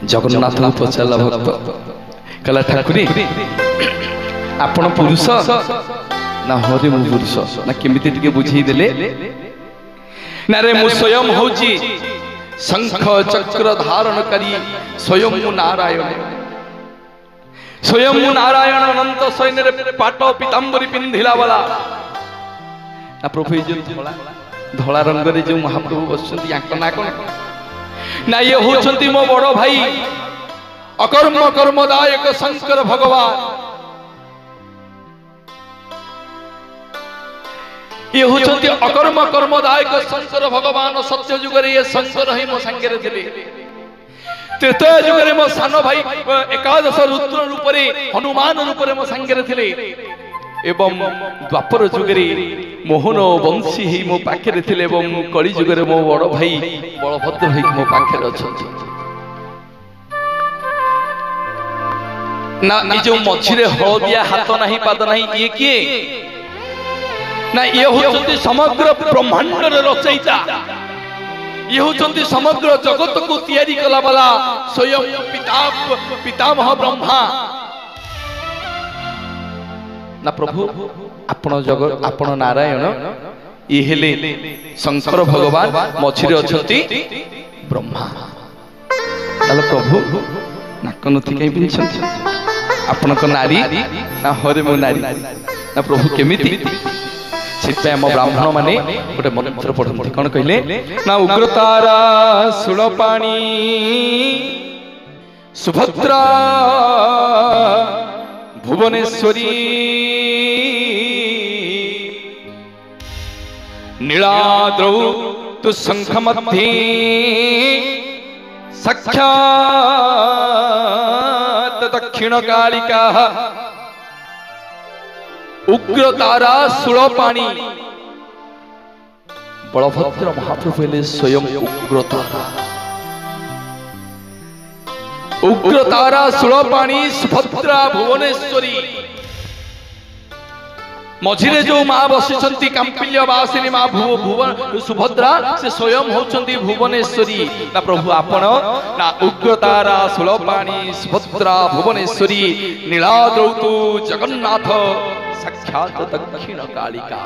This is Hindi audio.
जगन्नाथ को पचारा भक्त कहला ठाकुरी आपण पुरुष ना हरे मु पुरुष ना केमिति टिके बुझेई देले ना रे मु स्वयं होची शंख चक्र धारण करी स्वयं मु नारायण अनंत सैन्य रे पाट पीतांबरी पिंधिला वाला ना प्रभु जो धला रंग रे जो महाप्रभु बसुंती याक ना कोन ना ये होचंती मो बड़ो भाई अकर्म कर्मदायक शंकर भगवान ये होचंती अकर्म कर्मदायक शंकर भगवान सत्य युग रे ये शंकर ही मो संगे रे थिले त्रेता युग रे मो सानो भाई एकादश रुद्र रूप रे हनुमान रूप रे मो संगे रे थिले एवं द्वापर युग रे मोहन वंशी ही मो पाखे रे थिले एवं कली युग रे मो बड़ भाई बलभद्र ही मो पाखे रे अछंती ना ये जो मझिरे हलदिया हाथ नहीं पाद नहीं ये किए ना ये होचंती समग्र ब्रह्मांड रे रचयिता ये होचंती समग्र जगत को तैयारी कला वाला स्वयं पितामह ब्रह्मा ना प्रभु आपण जगत आपण नारायण ये हेले शंकर भगवान मझिरे अछंती ब्रह्मा ताले प्रभु नाकनथि कहीं पिंछंती आपण को नारी ना हरे मो नारी ना प्रभु केमिति सिपाही आम ब्राह्मण माने गोटे मंत्र पढ़ते कौन कहले ना उग्रतारा सुलपाणी सुभद्रा भुवनेश्वरी नीलाद्रौ तु शंख मध्ये साक्षात् दक्षिण कालिका उग्रतारा सुलपाणी बलभद्र महाप्रभु हेले स्वयं उग्रतारा सुलपाणी सुभद्रा भुवनेश्वरी मझिरे जो माँ बसिछंती कांपिल्य वासिनी माँ सुभद्रा से स्वयं होचंती भुवनेश्वरी ना प्रभु आपण ना उग्रतारा सुलपाणी सुभद्रा भुवनेश्वरी नीलाद्रौ तु जगन्नाथ साक्षात दक्षिण कालिका